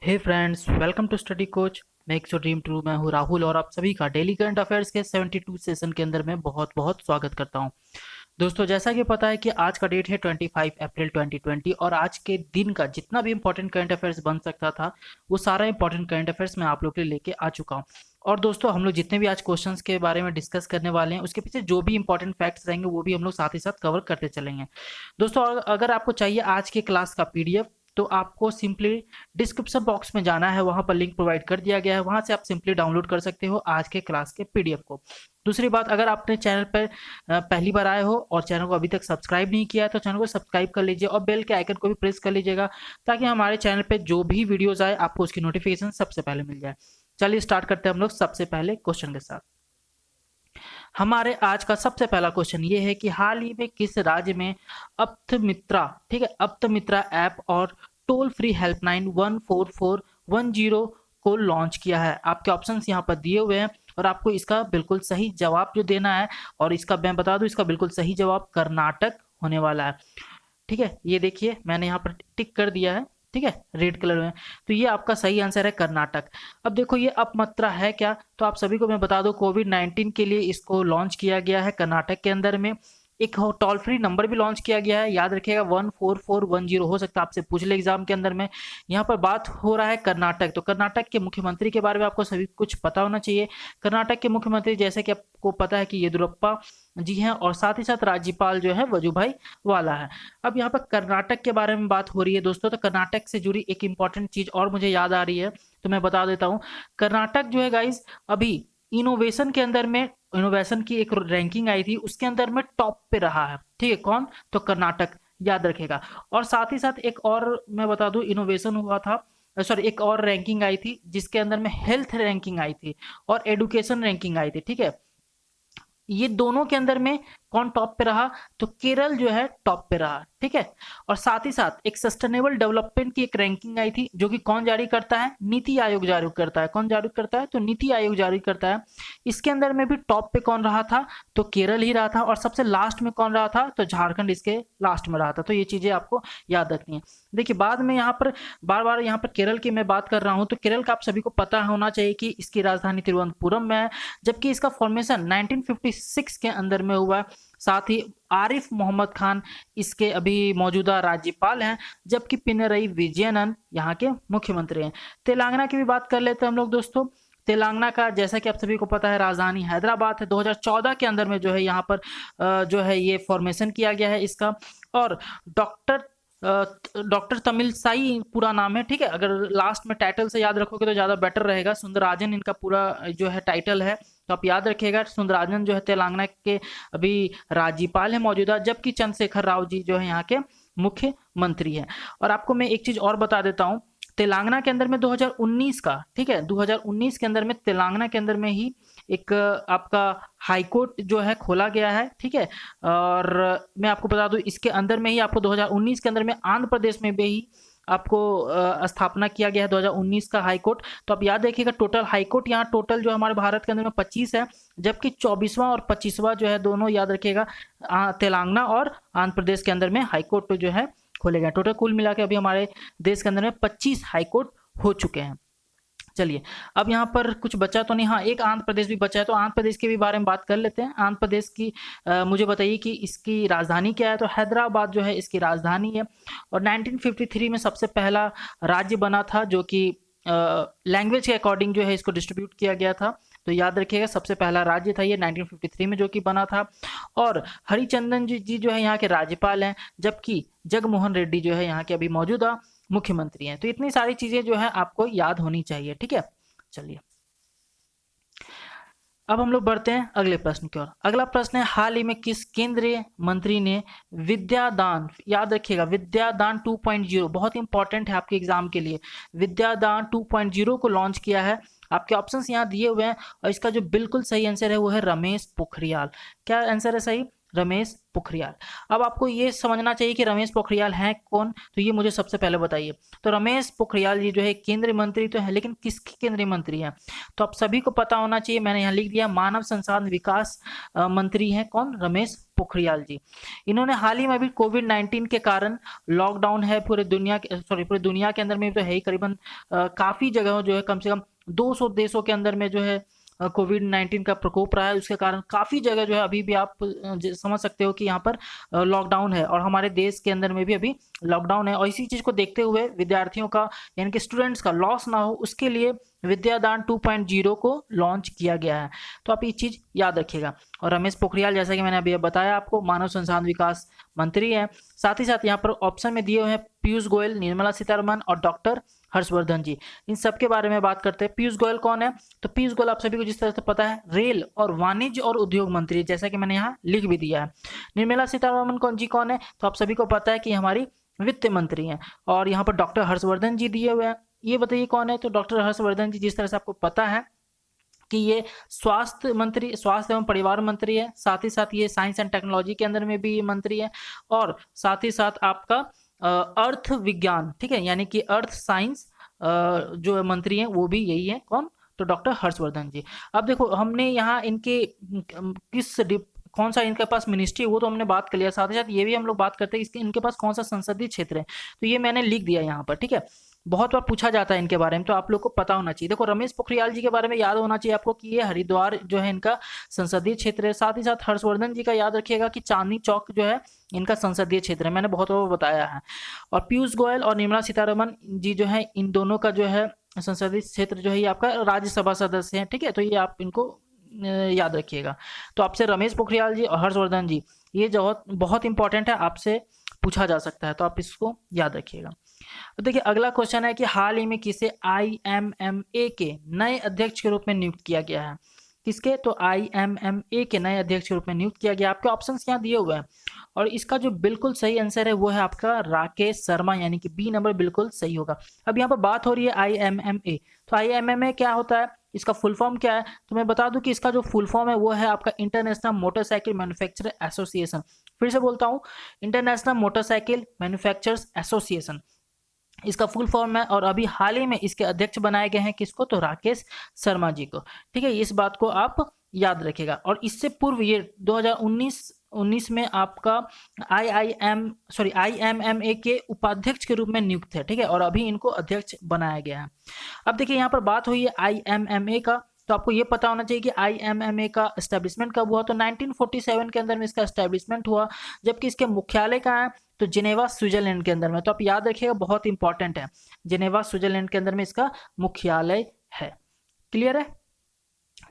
Hey friends, welcome to study coach makes your dream true. मैं हूं राहुल और आप सभी का डेली करंट अफेयर्स के 72 सेशन के अंदर मैं बहुत बहुत स्वागत करता हूं। दोस्तों, जैसा कि पता है कि आज का डेट है 25 अप्रैल 2020 और आज के दिन का जितना भी इंपॉर्टेंट करंट अफेयर्स बन सकता था वो सारा इंपॉर्टेंट करंट अफेयर्स मैं आप लोग के लिए लेके आ चुका हूं। और दोस्तों, हम लोग जितने भी आज क्वेश्चंस के बारे में डिस्कस करने वाले हैं उसके पीछे जो भी इंपॉर्टेंट फैक्ट्स रहेंगे वो भी हम लोग साथ ही साथ कवर करते चलेंगे। दोस्तों, अगर आपको चाहिए आज के क्लास का पीडीएफ तो आपको सिंपली डिस्क्रिप्शन बॉक्स में जाना है, वहां पर लिंक प्रोवाइड कर दिया गया है, वहां से आप सिंपली डाउनलोड कर सकते हो आज के क्लास के पीडीएफ को। दूसरी बात, अगर आपने चैनल पर पहली बार आए हो और चैनल को अभी तक सब्सक्राइब नहीं किया है तो चैनल को सब्सक्राइब कर लीजिए और बेल के आइकन को भी प्रेस कर लीजिएगा ताकि हमारे चैनल पर जो भी वीडियोज आए आपको उसकी नोटिफिकेशन सबसे पहले मिल जाए। चलिए स्टार्ट करते हैं हम लोग सबसे पहले क्वेश्चन के साथ। हमारे आज का सबसे पहला क्वेश्चन ये है कि हाल ही में किस राज्य में अप्तमित्रा, ठीक है, अप्तमित्रा ऐप और टोल फ्री हेल्पलाइन 14410 को लॉन्च किया है। आपके ऑप्शंस यहाँ पर दिए हुए हैं और आपको इसका बिल्कुल सही जवाब जो देना है, और इसका मैं बता दूं, इसका बिल्कुल सही जवाब कर्नाटक होने वाला है। ठीक है, ये देखिए मैंने यहाँ पर टिक कर दिया है, ठीक है, रेड कलर में। तो ये आपका सही आंसर है कर्नाटक। अब देखो ये अपमात्रा है क्या, तो आप सभी को मैं बता दूं कोविड-19 के लिए इसको लॉन्च किया गया है कर्नाटक के अंदर में। एक टोल फ्री नंबर भी लॉन्च किया गया है, याद रखिएगा 14410, हो सकता है आपसे पूछ ले एग्जाम के अंदर में। यहाँ पर बात हो रहा है कर्नाटक, तो कर्नाटक के मुख्यमंत्री के बारे में आपको सभी कुछ पता होना चाहिए। कर्नाटक के मुख्यमंत्री जैसे कि आपको पता है कि येदियुरप्पा जी हैं और साथ ही साथ राज्यपाल जो है वजुभाई वाला है। अब यहाँ पर कर्नाटक के बारे में बात हो रही है दोस्तों, तो कर्नाटक से जुड़ी एक इंपॉर्टेंट चीज और मुझे याद आ रही है तो मैं बता देता हूँ। कर्नाटक जो है गाइस, अभी इनोवेशन के अंदर में, इनोवेशन की एक रैंकिंग आई थी उसके अंदर में टॉप पे रहा है। ठीक है, कौन? तो कर्नाटक, याद रखेगा। और साथ ही साथ एक और मैं बता दूं, इनोवेशन हुआ था, सॉरी, एक और रैंकिंग आई थी जिसके अंदर में हेल्थ रैंकिंग आई थी और एडुकेशन रैंकिंग आई थी। ठीक है, ये दोनों के अंदर में कौन टॉप पे रहा? तो केरल जो है टॉप पे रहा। ठीक है, और साथ ही साथ एक सस्टेनेबल डेवलपमेंट की एक रैंकिंग आई थी जो कि कौन जारी करता है? नीति आयोग जारी करता है। कौन जारी करता है? तो नीति आयोग जारी करता है। इसके अंदर में भी टॉप पे कौन रहा था? तो केरल ही रहा था। और सबसे लास्ट में कौन रहा था? तो झारखंड इसके लास्ट में रहा था। तो ये चीजें आपको याद रखनी है। देखिए, बाद में यहाँ पर बार बार यहाँ पर केरल की मैं बात कर रहा हूँ, तो केरल का आप सभी को पता होना चाहिए कि इसकी राजधानी तिरुवनंतपुरम में है, जबकि इसका फॉर्मेशन 1956 के अंदर में हुआ। साथ ही आरिफ मोहम्मद खान इसके अभी मौजूदा राज्यपाल हैं, जबकि पिनरई विजयनन यहाँ के मुख्यमंत्री हैं। तेलंगाना की भी बात कर लेते हैं हम लोग दोस्तों। तेलंगाना का जैसा कि आप सभी को पता है राजधानी हैदराबाद है। 2014 के अंदर में जो है यहाँ पर जो है ये फॉर्मेशन किया गया है इसका। और डॉक्टर डॉक्टर तमिलसाई पूरा नाम है। ठीक है, अगर लास्ट में टाइटल से याद रखोगे तो ज़्यादा बेटर रहेगा। सुंदरराजन इनका पूरा जो है टाइटल है, तो आप याद रखिएगा। सुंदरराजन जो है तेलंगाना के अभी राज्यपाल है मौजूदा, जबकि चंद्रशेखर राव जी जो है यहाँ के मुख्यमंत्री हैं। और आपको मैं एक चीज़ और बता देता हूँ, तेलंगाना के अंदर में 2019 का, ठीक है, 2019 के अंदर में तेलंगाना के अंदर में ही एक आपका हाई कोर्ट जो है खोला गया है। ठीक है, और मैं आपको बता दूं इसके अंदर में ही आपको 2019 के अंदर में आंध्र प्रदेश में भी आपको स्थापना किया गया है 2019 का हाई कोर्ट। तो आप याद रखिएगा, टोटल हाई कोर्ट यहाँ टोटल जो हमारे भारत के अंदर में 25 है, जबकि 24वां और 25वां जो है दोनों याद रखिएगा तेलंगाना और आंध्र प्रदेश के अंदर में हाई कोर्ट जो है खोले गए। टोटल कुल मिला के अभी हमारे देश के अंदर में 25 हाई कोर्ट हो चुके हैं। चलिए, अब यहाँ पर कुछ बचा तो नहीं, हाँ एक आंध्र प्रदेश भी बचा है, तो आंध्र प्रदेश के भी बारे में बात कर लेते हैं। आंध्र प्रदेश की मुझे बताइए कि इसकी राजधानी क्या है? तो हैदराबाद जो है इसकी राजधानी है। और 1953 में सबसे पहला राज्य बना था जो कि लैंग्वेज के अकॉर्डिंग जो है इसको डिस्ट्रीब्यूट किया गया था। तो याद रखिएगा, सबसे पहला राज्य था ये 1953 में जो कि बना था। और हरिचंदन जी जो है यहाँ के राज्यपाल हैं, जबकि जगमोहन रेड्डी जो है यहाँ के अभी मौजूदा मुख्यमंत्री हैं। तो इतनी सारी चीजें जो है आपको याद होनी चाहिए। ठीक है, चलिए अब हम लोग बढ़ते हैं अगले प्रश्न की ओर। अगला प्रश्न है, हाल ही में किस केंद्रीय मंत्री ने विद्यादान, याद रखिएगा विद्यादान 2.0, बहुत इंपॉर्टेंट है आपके एग्जाम के लिए, विद्यादान 2.0 को लॉन्च किया है। आपके ऑप्शंस यहाँ दिए हुए हैं और इसका जो बिल्कुल सही आंसर है वो है रमेश पोखरियाल। क्या आंसर है सही? रमेश पोखरियाल। अब आपको ये समझना चाहिए कि रमेश पोखरियाल हैं कौन, तो ये मुझे सबसे पहले बताइए। तो रमेश पोखरियाल जी जो है केंद्रीय मंत्री तो है, लेकिन किसके केंद्रीय मंत्री हैं? तो आप सभी को पता होना चाहिए, मैंने यहाँ लिख दिया, मानव संसाधन विकास मंत्री हैं कौन? रमेश पोखरियाल जी। इन्होंने हाल ही में अभी कोविड-19 के कारण लॉकडाउन है पूरे दुनिया के अंदर में तो है ही, करीबन काफ़ी जगहों जो है कम से कम 200 देशों के अंदर में जो है कोविड-19 का प्रकोप रहा है। उसके कारण काफ़ी जगह जो है अभी भी आप समझ सकते हो कि यहाँ पर लॉकडाउन है, और हमारे देश के अंदर में भी अभी लॉकडाउन है। और इसी चीज़ को देखते हुए विद्यार्थियों का यानी कि स्टूडेंट्स का लॉस ना हो, उसके लिए विद्यादान 2.0 को लॉन्च किया गया है। तो आप ये चीज़ याद रखिएगा। और रमेश पोखरियाल, जैसा कि मैंने अभी बताया आपको, मानव संसाधन विकास मंत्री हैं। साथ ही साथ यहाँ पर ऑप्शन में दिए हुए हैं पीयूष गोयल, निर्मला सीतारमण और डॉक्टर हर्षवर्धन जी। इन सब के बारे में बात करते हैं। पीयूष गोयल कौन है? तो पीयूष गोयल आप सभी को जिस तरह से पता है, रेल और वाणिज्य और उद्योग मंत्री, जैसा कि मैंने यहाँ लिख भी दिया है। निर्मला सीतारमण कौन है? तो आप सभी को पता है कि हमारी वित्त मंत्री हैं। और यहाँ पर डॉक्टर हर्षवर्धन जी दिए हुए हैं। ये बताइए कौन है? तो डॉक्टर हर्षवर्धन जी, जिस तरह से आपको पता है कि ये स्वास्थ्य एवं परिवार मंत्री है, साथ ही साथ ये साइंस एंड टेक्नोलॉजी के अंदर में भी मंत्री है, और साथ ही साथ आपका अर्थ विज्ञान, ठीक है, यानी कि अर्थ साइंस जो मंत्री हैं वो भी यही है। कौन? तो डॉक्टर हर्षवर्धन जी। अब देखो, हमने यहाँ इनके कौन सा इनके पास मिनिस्ट्री है वो तो हमने बात कर लिया, साथ ही साथ ये भी हम लोग बात करते हैं इसके इनके पास कौन सा संसदीय क्षेत्र है, तो ये मैंने लिख दिया यहाँ पर, ठीक है। बहुत बार पूछा जाता है इनके बारे में, तो आप लोग को पता होना चाहिए। देखो, रमेश पोखरियाल जी के बारे में याद होना चाहिए आपको कि ये हरिद्वार जो है इनका संसदीय क्षेत्र है। साथ ही साथ हर्षवर्धन जी का याद रखिएगा कि चांदनी चौक जो है इनका संसदीय क्षेत्र है, मैंने बहुत बार बताया है। और पीयूष गोयल और निर्मला सीतारमण जी जो है, इन दोनों का जो है संसदीय क्षेत्र जो है ये आपका राज्यसभा सदस्य है, ठीक है। तो ये आप इनको याद रखिएगा। तो आपसे रमेश पोखरियाल जी और हर्षवर्धन जी, ये जो बहुत इंपॉर्टेंट है, आपसे पूछा जा सकता है, तो आप इसको याद रखिएगा। तो देखिए, अगला क्वेश्चन है कि हाल ही में किसे IMMA के नए अध्यक्ष के रूप में नियुक्त किया गया है? किसके? तो IMMA के नए अध्यक्ष के रूप में नियुक्त किया गया। आपके ऑप्शंस यहाँ दिए हुए हैं, और इसका जो बिल्कुल सही आंसर है वो है आपका राकेश शर्मा, यानी कि बी नंबर बिल्कुल सही होगा। अब यहाँ पर बात हो रही है IMMA, तो IMMA क्या होता है, इसका फुल फॉर्म क्या है? तो मैं बता दूं कि इसका जो फुल फॉर्म है वो है आपका इंटरनेशनल मोटरसाइकिल मैन्युफैक्चरर एसोसिएशन। फिर से बोलता हूँ, इंटरनेशनल मोटरसाइकिल मैन्युफैक्चरर्स एसोसिएशन इसका फुल फॉर्म है। और अभी हाल ही में इसके अध्यक्ष बनाए गए हैं किसको? तो राकेश शर्मा जी को, ठीक है। इस बात को आप याद रखिएगा। और इससे पूर्व ये 2019 में आपका IMMA के उपाध्यक्ष के रूप में नियुक्त है, ठीक है। और अभी इनको अध्यक्ष बनाया गया है। अब देखिए, यहाँ पर बात हुई है IMMA का, तो आपको ये पता होना चाहिए कि IMMA का एस्टेब्लिशमेंट कब हुआ? तो 1947 के अंदर में इसका एस्टेब्लिशमेंट हुआ, जबकि इसके मुख्यालय कहाँ है? तो जिनेवा स्विट्जरलैंड के अंदर में। तो आप याद रखिएगा, बहुत इंपॉर्टेंट है, जिनेवा स्विट्जरलैंड के अंदर में इसका मुख्यालय है। क्लियर है?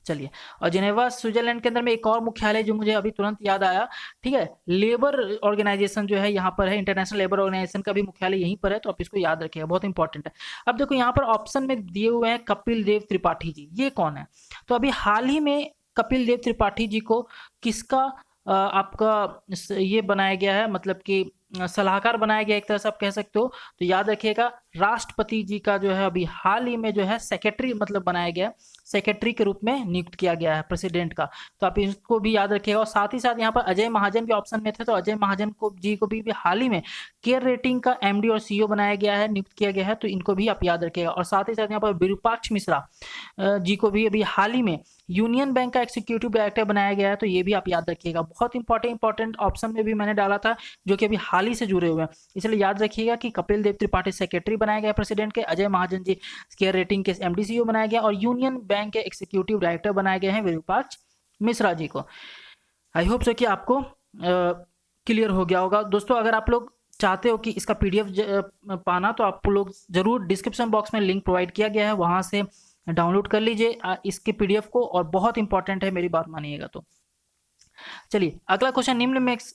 चलिए, और जिनेवा स्विट्जरलैंड के अंदर में एक और मुख्यालय जो मुझे अभी तुरंत याद आया, ठीक है, लेबर ऑर्गेनाइजेशन जो है यहाँ पर है, इंटरनेशनल लेबर ऑर्गेनाइजेशन का भी मुख्यालय यहीं पर है, तो आप इसको याद रखिएगा, बहुत इंपॉर्टेंट है। अब देखो, यहाँ पर ऑप्शन में दिए हुए हैं कपिल देव त्रिपाठी जी, ये कौन है? तो अभी हाल ही में कपिल देव त्रिपाठी जी को किसका आपका ये बनाया गया है, मतलब कि सलाहकार बनाया गया, एक तरह से आप कह सकते हो। तो याद रखिएगा, राष्ट्रपति जी का जो है अभी हाल ही में जो है सेक्रेटरी मतलब बनाया गया, सेक्रेटरी के रूप में नियुक्त किया गया है प्रेसिडेंट का, तो आप इसको भी याद रखिएगा। और साथ ही साथ यहाँ पर अजय महाजन भी ऑप्शन में थे, तो अजय महाजन को जी को भी हाल ही में केयर रेटिंग का MD और CEO बनाया गया है, नियुक्त किया गया है, तो इनको भी आप याद रखिएगा। और साथ ही साथ यहाँ पर विरूपाक्ष मिश्रा जी को भी अभी हाल ही में यूनियन बैंक का एग्जीक्यूटिव डायरेक्टर बनाया गया है, तो ये भी आप याद रखिएगा। बहुत इंपॉर्टेंट ऑप्शन में भी मैंने डाला था, जो कि अभी हाल ही से जुड़े हुए हैं, इसलिए याद रखिएगा कि कपिल देव त्रिपाठी सेक्रेटरी बनाया गया प्रेसिडेंट के, अजय महाजन जी केयर रेटिंग के MD CEO बनाया गया, और यूनियन बैंक के एग्जीक्यूटिव डायरेक्टर बनाए गए हैं विरूपाक्ष मिश्रा जी को। आई होप सो कि आपको क्लियर हो गया होगा। दोस्तों, अगर आप लोग चाहते हो कि इसका PDF पाना, तो आप लोग जरूर डिस्क्रिप्शन बॉक्स में लिंक प्रोवाइड किया गया है, वहां से डाउनलोड कर लीजिए इसके PDF को, और बहुत इंपॉर्टेंट है, मेरी बात मानिएगा तो। चलिए, अगला क्वेश्चन,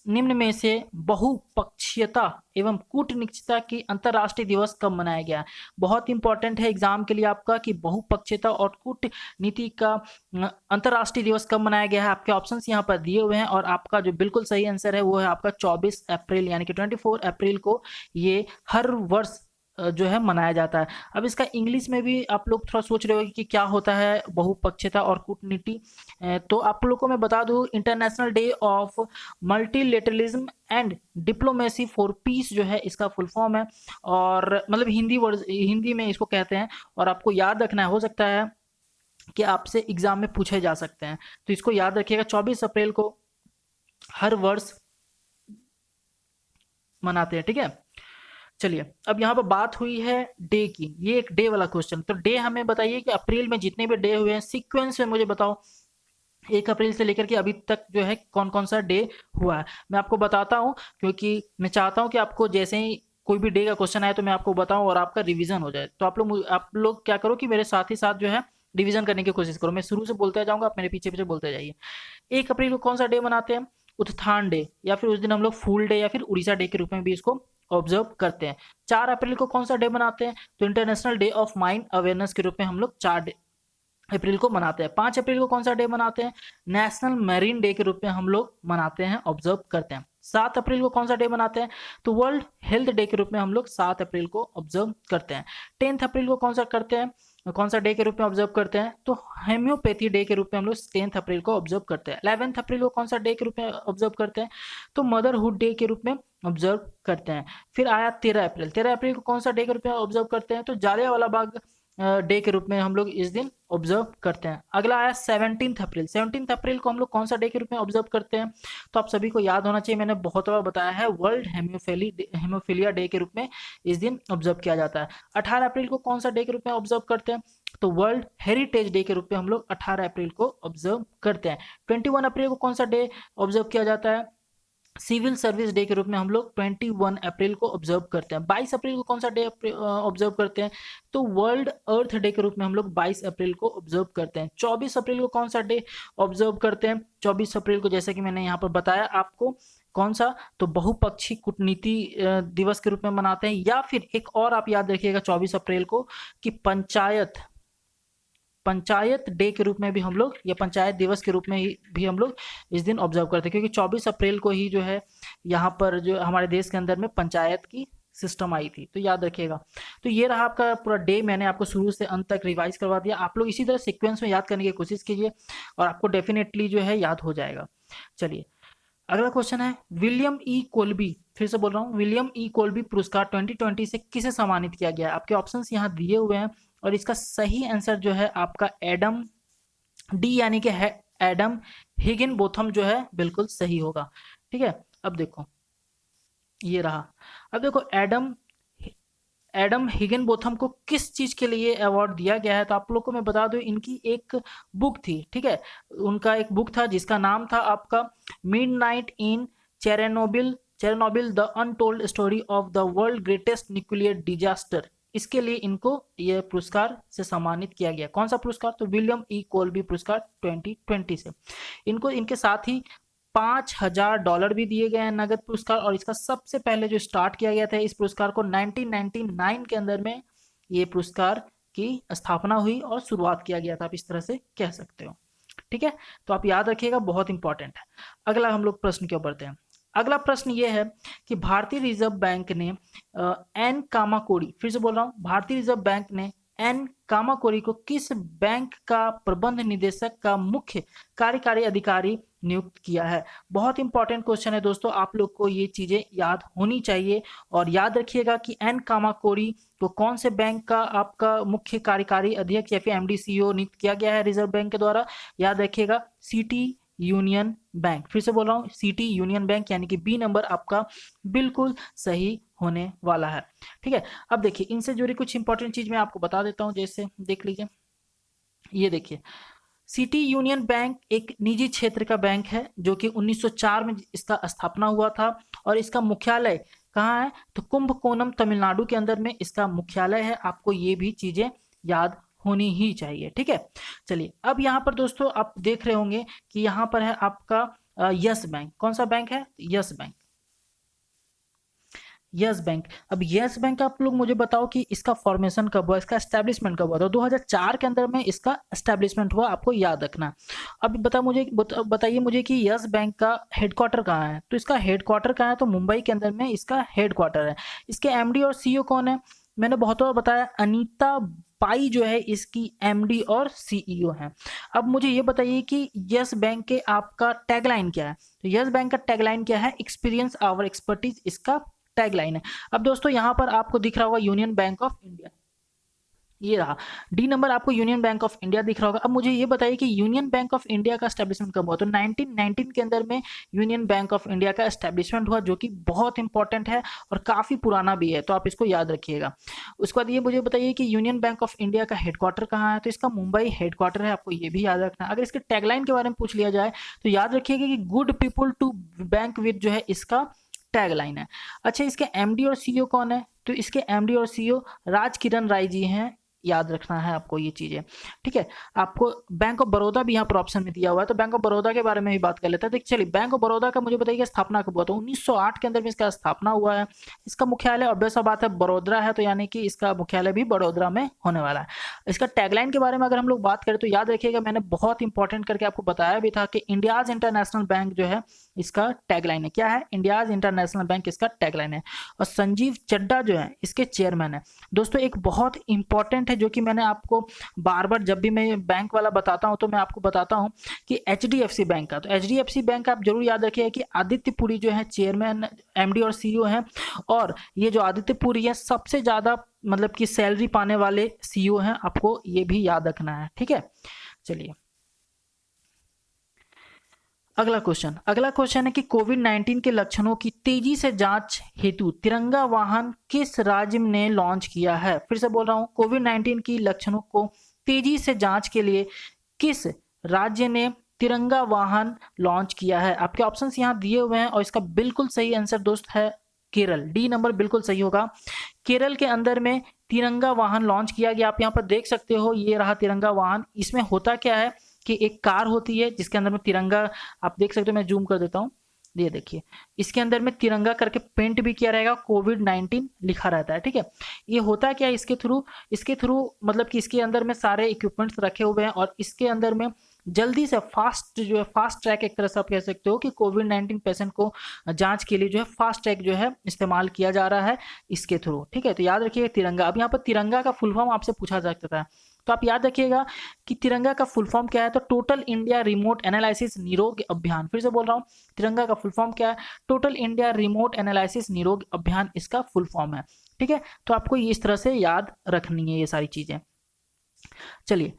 निम्न में से बहुपक्षीयता एवं कूटनीतिता की अंतर्राष्ट्रीय दिवस कब मनाया गया? बहुत इंपॉर्टेंट है एग्जाम के लिए आपका कि बहुपक्षीयता और कूटनीति का अंतर्राष्ट्रीय दिवस कब मनाया गया है। आपके ऑप्शंस यहाँ पर दिए हुए हैं, और आपका जो बिल्कुल सही आंसर है वो है आपका 24 अप्रैल, यानी कि 24 अप्रैल को ये हर वर्ष जो है मनाया जाता है। अब इसका इंग्लिश में भी आप लोग थोड़ा सोच रहे हो कि क्या होता है बहुपक्षीयता और कूटनीति। तो आप लोग को मैं बता दूं, international day of multilateralism and diplomacy for piece जो है इसका फुल फॉर्म है, और मतलब हिंदी वर्ड, हिंदी में इसको कहते हैं। और आपको याद रखना है, हो सकता है कि आपसे एग्जाम में पूछे जा सकते हैं, तो इसको याद रखिएगा। 24 अप्रैल को हर वर्ष मनाते हैं, ठीक है। चलिए, अब यहाँ पर बात हुई है डे की, ये एक डे वाला क्वेश्चन। तो डे हमें बताइए कि अप्रैल में जितने भी डे हुए हैं सीक्वेंस में मुझे बताओ, 1 अप्रैल से लेकर के अभी तक जो है कौन कौन सा डे हुआ है। मैं आपको बताता हूँ, क्योंकि मैं चाहता हूँ कि आपको जैसे ही कोई भी डे का क्वेश्चन आए तो मैं आपको बताऊं और आपका रिवीजन हो जाए। तो आप लोग क्या करो कि मेरे साथ ही साथ जो है रिवीजन करने की कोशिश करो। मैं शुरू से बोलते जाऊंगा, आप मेरे पीछे पीछे बोलते जाइए। 1 अप्रैल को कौन सा डे मनाते हैं? उत्थान डे, या फिर उस दिन हम लोग फूल डे या फिर उड़ीसा डे के रूप में भी इसको ऑब्जर्व करते हैं। 4 अप्रैल को कौन सा डे मनाते हैं? तो international day of mind awareness के रूप में हम लोग 4 अप्रैल को मनाते हैं। 5 अप्रैल को कौन सा डे मनाते हैं? नेशनल मैरीन डे के रूप में हम लोग मनाते हैं, ऑब्जर्व करते हैं। 7 अप्रैल को कौन सा डे मनाते हैं? तो वर्ल्ड हेल्थ डे के रूप में हम लोग 7 अप्रैल को ऑब्जर्व करते हैं। 10 अप्रैल को कौन सा करते हैं, कौन सा डे के रूप में ऑब्जर्व करते हैं? तो हेम्योपैथी डे के रूप में हम लोग 10 अप्रैल को ऑब्जर्व करते हैं। 11 अप्रैल को कौन सा डे के रूप में ऑब्जर्व करते हैं? तो मदरहुड डे के रूप में ऑब्जर्व करते हैं। फिर आया 13 अप्रैल। 13 अप्रैल को कौन सा डे के रूप में ऑब्जर्व करते हैं? तो जालियांवाला बाग डे के रूप में हम लोग इस दिन ऑब्जर्व करते हैं। अगला आया 17 अप्रैल। 17 अप्रैल को हम लोग कौन सा डे के रूप में ऑब्जर्व करते हैं? तो आप सभी को याद होना चाहिए, मैंने बहुत बार बताया है, वर्ल्ड हेमोफीलिया डे के रूप में इस दिन ऑब्जर्व किया जाता है। 18 अप्रैल को कौन सा डे के रूप में ऑब्जर्व करते हैं? तो वर्ल्ड हेरिटेज डे के रूप में हम लोग 18 अप्रैल को ऑब्जर्व करते हैं। 21 अप्रैल को कौन सा डे ऑब्जर्व किया जाता है? सिविल सर्विस डे के रूप में हम लोग 21 अप्रैल को ऑब्जर्व करते हैं। 22 अप्रैल को कौन सा डे ऑब्जर्व करते हैं? तो वर्ल्ड अर्थ डे के रूप में हम लोग 22 अप्रैल को ऑब्जर्व करते हैं। 24 अप्रैल को कौन सा डे ऑब्जर्व करते हैं? 24 अप्रैल को जैसे कि मैंने यहाँ पर बताया आपको, कौन सा, तो बहुपक्षी कूटनीति दिवस के रूप में मनाते हैं। या फिर एक और आप याद रखिएगा 24 अप्रैल को, कि पंचायत डे के रूप में भी हम लोग, या पंचायत दिवस के रूप में ही भी हम लोग इस दिन ऑब्जर्व करते हैं, क्योंकि 24 अप्रैल को ही जो है यहाँ पर जो हमारे देश के अंदर में पंचायत की सिस्टम आई थी, तो याद रखिएगा। तो ये रहा आपका पूरा डे, मैंने आपको शुरू से अंत तक रिवाइज करवा दिया। आप लोग इसी तरह सीक्वेंस में याद करने की कोशिश कीजिए और आपको डेफिनेटली जो है याद हो जाएगा। चलिए, अगला क्वेश्चन है, विलियम ई कोल्बी, फिर से बोल रहा हूँ, विलियम ई कोल्बी पुरस्कार 2020 से किसे सम्मानित किया गया है? आपके ऑप्शंस यहाँ दिए हुए हैं, और इसका सही आंसर जो है आपका एडम डी, यानी कि है एडम हिगिनबोथम जो है बिल्कुल सही होगा। ठीक है, अब देखो ये रहा। अब देखो एडम हिगिनबोथम को किस चीज के लिए अवार्ड दिया गया है? तो आप लोग को मैं बता दूं, इनकी एक बुक थी, ठीक है, उनका एक बुक था जिसका नाम था आपका midnight in Chernobyl the untold story of the world greatest nuclear disaster. इसके लिए इनको यह पुरस्कार से सम्मानित किया गया। कौन सा पुरस्कार? तो विलियम ई कोल्बी पुरस्कार 2020 से। इनको इनके साथ ही $5000 भी दिए गए हैं नगद पुरस्कार, और इसका सबसे पहले जो स्टार्ट किया गया था इस पुरस्कार को 1999 के अंदर में ये पुरस्कार की स्थापना हुई और शुरुआत किया गया था, आप इस तरह से कह सकते हो। ठीक है, तो आप याद रखिएगा, बहुत इंपॉर्टेंट है। अगला हम लोग प्रश्न क्यों बढ़ते हैं। अगला प्रश्न ये है कि भारतीय रिजर्व बैंक ने एन कामाकोड़ी, फिर से बोल रहा हूँ, भारतीय रिजर्व बैंक ने एन कामाकोड़ी को किस बैंक का प्रबंध निदेशक का मुख्य कार्यकारी अधिकारी नियुक्त किया है? बहुत इंपॉर्टेंट क्वेश्चन है दोस्तों, आप लोग को ये चीजें याद होनी चाहिए। और याद रखिएगा कि एन कामाकोड़ी को कौन से बैंक का आपका मुख्य कार्यकारी अध्यक्ष या फिर एमडी सीईओ नियुक्त किया गया है रिजर्व बैंक के द्वारा? याद रखिएगा, सिटी यूनियन बैंक। फिर से बोल रहा हूँ, सिटी यूनियन बैंक, यानी कि बी नंबर आपका बिल्कुल सही होने वाला है। ठीक है, अब देखिए इनसे जुड़ी कुछ इंपॉर्टेंट चीज मैं आपको बता देता हूँ, जैसे देख लीजिए, ये देखिए, सिटी यूनियन बैंक एक निजी क्षेत्र का बैंक है जो कि 1904 में इसका स्थापना हुआ था, और इसका मुख्यालय कहाँ है? तो कुंभकोणम तमिलनाडु के अंदर में इसका मुख्यालय है। आपको ये भी चीजें याद होनी ही चाहिए। ठीक है, चलिए, अब यहाँ पर दोस्तों आप देख रहे होंगे कि यहाँ पर है आपका यस बैंक। कौन सा बैंक है? Yes bank. Yes bank. अब यस बैंक आप लोग मुझे बताओ कि इसका फॉर्मेशन कब हुआ, इसका एस्टेब्लिशमेंट कब हुआ? तो 2004 के अंदर में इसका एस्टेब्लिशमेंट हुआ, आपको याद रखना। अब बताइए मुझे कि यस बैंक का हेडक्वार्टर कहाँ है? तो इसका हेडक्वार्टर कहाँ है? तो मुंबई के अंदर में इसका हेडक्वार्टर है। इसके एमडी और सीईओ कौन है? मैंने बहुत बार बताया, अनीता पाई जो है इसकी एमडी और सीईओ हैं। अब मुझे ये बताइए कि यस बैंक के आपका टैगलाइन क्या है? तो यस बैंक का टैगलाइन क्या है? एक्सपीरियंस आवर एक्सपर्टीज इसका टैगलाइन है। अब दोस्तों यहाँ पर आपको दिख रहा होगा यूनियन बैंक ऑफ इंडिया, ये रहा डी नंबर, आपको यूनियन बैंक ऑफ इंडिया दिख रहा होगा। अब मुझे ये बताइए कि यूनियन बैंक ऑफ इंडिया का एस्टेब्लिशमेंट कब हुआ? तो 1919 के अंदर में यूनियन बैंक ऑफ इंडिया का एस्टेब्लिशमेंट हुआ, जो कि बहुत इंपॉर्टेंट है और काफ़ी पुराना भी है, तो आप इसको याद रखिएगा। उसके बाद ये मुझे बताइए कि यूनियन बैंक ऑफ इंडिया का हेडक्वार्टर कहाँ है? तो इसका मुंबई हेडक्वार्टर है, आपको ये भी याद रखना है। अगर इसके टैगलाइन के बारे में पूछ लिया जाए तो याद रखिएगा कि good people to bank with जो है इसका टैगलाइन है। अच्छा, इसके एमडी और सीईओ कौन है? तो इसके एमडी और सीईओ राज किरण राय जी हैं, याद रखना है आपको ये चीजें, ठीक है। आपको बैंक ऑफ बड़ौदा भी यहाँ पर ऑप्शन में दिया हुआ है, तो बैंक ऑफ बड़ौदा के बारे में भी बात कर लेते हैं। देखिए चलिए, बैंक ऑफ बड़ौदा का मुझे बताइए स्थापना कब हुआ? तो 1908 के अंदर में इसका स्थापना हुआ है। इसका मुख्यालय ऑब्वियस बात है बड़ोदरा है, तो यानी कि इसका मुख्यालय भी बड़ोदरा में होने वाला है। इसका टैगलाइन के बारे में अगर हम लोग बात करें तो याद रखिएगा, मैंने बहुत इंपॉर्टेंट करके आपको बताया भी था कि इंडियाज इंटरनेशनल बैंक जो है इसका टैगलाइन है। क्या है? इंडियाज इंटरनेशनल बैंक इसका टैगलाइन है। और संजीव चड्डा जो है इसके चेयरमैन है। दोस्तों एक बहुत इंपॉर्टेंट है जो कि मैंने आपको बार बार जब भी मैं बैंक वाला बताता हूं तो मैं आपको बताता हूं कि एचडीएफसी बैंक का, तो एचडीएफसी बैंक आप जरूर याद रखिए कि आदित्य पुरी जो है चेयरमैन, एमडी और सीईओ हैं। और ये जो आदित्य पुरी है सबसे ज्यादा मतलब कि सैलरी पाने वाले सीईओ हैं, आपको ये भी याद रखना है, ठीक है। चलिए अगला क्वेश्चन है कि कोविड-19 के लक्षणों की तेजी से जांच हेतु तिरंगा वाहन किस राज्य ने लॉन्च किया है? फिर से बोल रहा हूं, कोविड-19 की लक्षणों को तेजी से जांच के लिए किस राज्य ने तिरंगा वाहन लॉन्च किया है? आपके ऑप्शंस यहाँ दिए हुए हैं और इसका बिल्कुल सही आंसर दोस्त है केरल। डी नंबर बिल्कुल सही होगा। केरल के अंदर में तिरंगा वाहन लॉन्च किया गया। आप यहाँ पर देख सकते हो, ये रहा तिरंगा वाहन। इसमें होता क्या है कि एक कार होती है जिसके अंदर में तिरंगा, आप देख सकते हो, मैं जूम कर देता हूँ, ये देखिए इसके अंदर में तिरंगा करके पेंट भी किया रहेगा, कोविड-19 लिखा रहता है, ठीक है। ये होता क्या है, इसके थ्रू मतलब कि इसके अंदर में सारे इक्विपमेंट्स रखे हुए हैं और इसके अंदर में जल्दी से फास्ट जो है, फास्ट ट्रैक एक तरह से आप कह सकते हो कि कोविड-19 पेशेंट को जांच के लिए जो है फास्ट ट्रैक जो है इस्तेमाल किया जा रहा है इसके थ्रू, ठीक है। तो याद रखिए तिरंगा। अब यहाँ पर तिरंगा का फुल फॉर्म आपसे पूछा जा सकता है, तो आप याद रखिएगा कि तिरंगा का फुल फॉर्म क्या है? तो टोटल इंडिया रिमोट एनालिसिस निरोग अभियान। फिर से बोल रहा हूँ, तिरंगा का फुल फॉर्म क्या है? टोटल इंडिया रिमोट एनालिसिस निरोग अभियान इसका फुल फॉर्म है, ठीक है। तो आपको इस तरह से याद रखनी है ये सारी चीजें। चलिए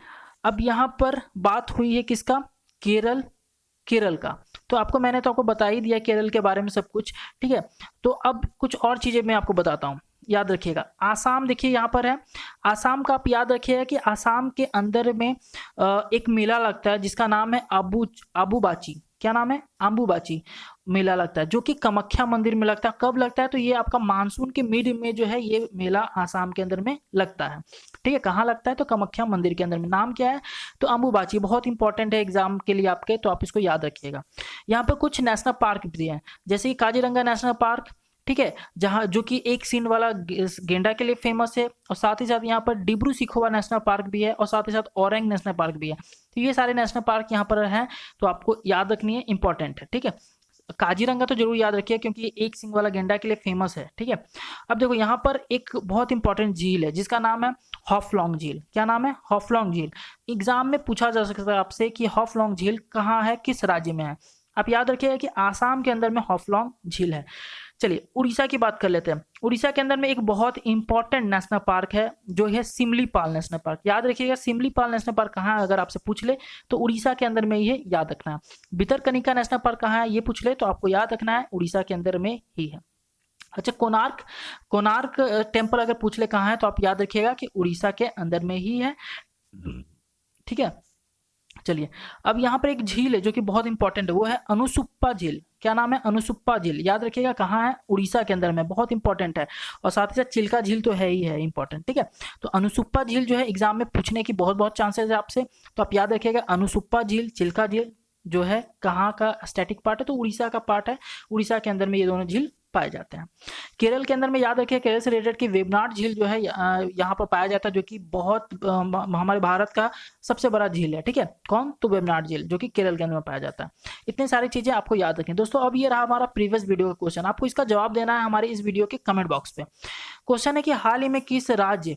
अब यहाँ पर बात हुई है किसका? केरल का। तो मैंने आपको बता ही दिया केरल के बारे में सब कुछ, ठीक है। तो अब कुछ और चीजें मैं आपको बताता हूँ, याद रखिएगा। आसाम देखिए यहाँ पर है, आसाम का आप याद रखिएगा कि आसाम के अंदर में एक मेला लगता है जिसका नाम है आबूबाची। क्या नाम है? अम्बुबाची मेला लगता है, जो कि कामाख्या मंदिर में लगता है। कब लगता है? तो ये आपका मानसून के मिड में जो है ये मेला आसाम के अंदर में लगता है, ठीक है। कहाँ लगता है? तो कामाख्या मंदिर के अंदर में। नाम क्या है? तो अम्बुबाची। बहुत इंपॉर्टेंट है एग्जाम के लिए आपके, तो आप इसको याद रखिएगा। यहाँ पर कुछ नेशनल पार्क भी हैं, जैसे कि काजीरंगा नेशनल पार्क, ठीक है, जहाँ जो कि एक सीन वाला गेंडा के लिए फेमस है। और साथ ही साथ यहाँ पर डिब्रू सिखोवा नेशनल पार्क भी है और साथ ही साथ औरंग नेशनल पार्क भी है। तो ये सारे नेशनल पार्क यहाँ पर हैं, तो आपको याद रखनी है, इंपॉर्टेंट है, ठीक है। काजीरंगा तो जरूर याद रखिए क्योंकि ये एक सिंग वाला गेंडा के लिए फेमस है, ठीक है। अब देखो यहाँ पर एक बहुत इंपॉर्टेंट झील है जिसका नाम है हॉफलॉन्ग झील। क्या नाम है? हॉफलॉन्ग झील। एग्जाम में पूछा जा सकता है आपसे कि हॉफलॉन्ग झील कहाँ है, किस राज्य में है। आप याद रखिएगा कि आसाम के अंदर में हॉफलॉन्ग झील है। चलिए उड़ीसा की बात कर लेते हैं। उड़ीसा के अंदर में एक बहुत इंपॉर्टेंट नेशनल पार्क है जो है सिमलीपाल नेशनल पार्क। याद रखिएगा सिमलीपाल नेशनल पार्क कहाँ है, अगर आपसे पूछ ले तो उड़ीसा के अंदर में ये याद रखना है। भितरकनिका नेशनल पार्क कहाँ है, ये पूछ ले तो आपको याद रखना है उड़ीसा के अंदर में ही है। अच्छा, कोणार्क टेम्पल अगर पूछ ले कहाँ है तो आप याद रखिएगा कि उड़ीसा के अंदर में ही है, ठीक है। चलिए अब यहाँ पर एक झील है जो कि बहुत इंपॉर्टेंट है, वो है अनुसुप्पा झील। क्या नाम है? अनुसुप्पा झील। याद रखिएगा कहाँ है? उड़ीसा के अंदर में, बहुत इंपॉर्टेंट है। और साथ ही साथ चिल्का झील तो है ही है इंपॉर्टेंट, ठीक है। तो अनुसुप्पा झील जो है एग्जाम में पूछने की बहुत चांसेस है आपसे, तो आप याद रखिएगा अनुसुप्पा झील, चिल्का झील जो है कहाँ का स्टैटिक पार्ट है, तो उड़ीसा का पार्ट है। उड़ीसा के अंदर में ये दोनों झील पाए जाते हैं। केरल के अंदर में याद रखिए, केरल से रिलेटेड कि वेबनाड झील जो है यहाँ पर पाया जाता है, जो कि बहुत हमारे भारत का सबसे बड़ा झील है। ठीक है, कौन? तो वेबनाड झील, जो कि केरल के अंदर में पाया जाता है। इतनी सारी चीजें आपको याद रखें दोस्तों। अब ये रहा हमारा प्रीवियस वीडियो का क्वेश्चन, आपको इसका जवाब देना है हमारे इस वीडियो के कमेंट बॉक्स पे। क्वेश्चन है कि हाल ही में किस राज्य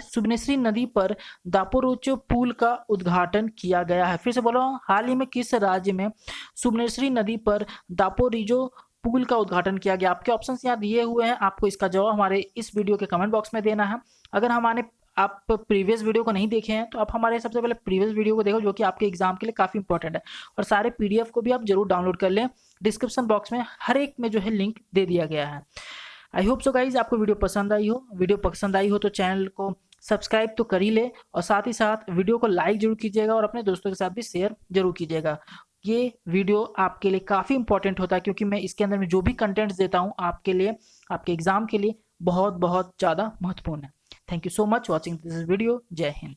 सुबनसिरी नदी पर दापोरिजो पुल का उद्घाटन किया गया है? फिर से बोलो, हाल ही में किस राज्य में सुबनसिरी नदी पर दापोरिजो पुल का उद्घाटन किया गया? आपके ऑप्शंस यहाँ दिए हुए हैं, आपको इसका जवाब हमारे इस वीडियो के कमेंट बॉक्स में देना है। अगर आप प्रीवियस वीडियो को नहीं देखे हैं तो आप हमारे सबसे पहले प्रीवियस वीडियो को देखो, जो कि आपके एग्जाम के लिए काफी इंपॉर्टेंट है, और सारे पीडीएफ को भी आप जरूर डाउनलोड कर लें। डिस्क्रिप्शन बॉक्स में हर एक में जो है लिंक दे दिया गया है। आई होप सो गाइज आपको वीडियो पसंद आई हो। वीडियो पसंद आई हो तो चैनल को सब्सक्राइब तो कर ही ले, और साथ ही साथ वीडियो को लाइक जरूर कीजिएगा और अपने दोस्तों के साथ भी शेयर जरूर कीजिएगा। ये वीडियो आपके लिए काफ़ी इंपॉर्टेंट होता है, क्योंकि मैं इसके अंदर में जो भी कंटेंट्स देता हूँ आपके लिए, आपके एग्जाम के लिए बहुत बहुत ज़्यादा महत्वपूर्ण है। Thank you so much watching this video. जय हिंद।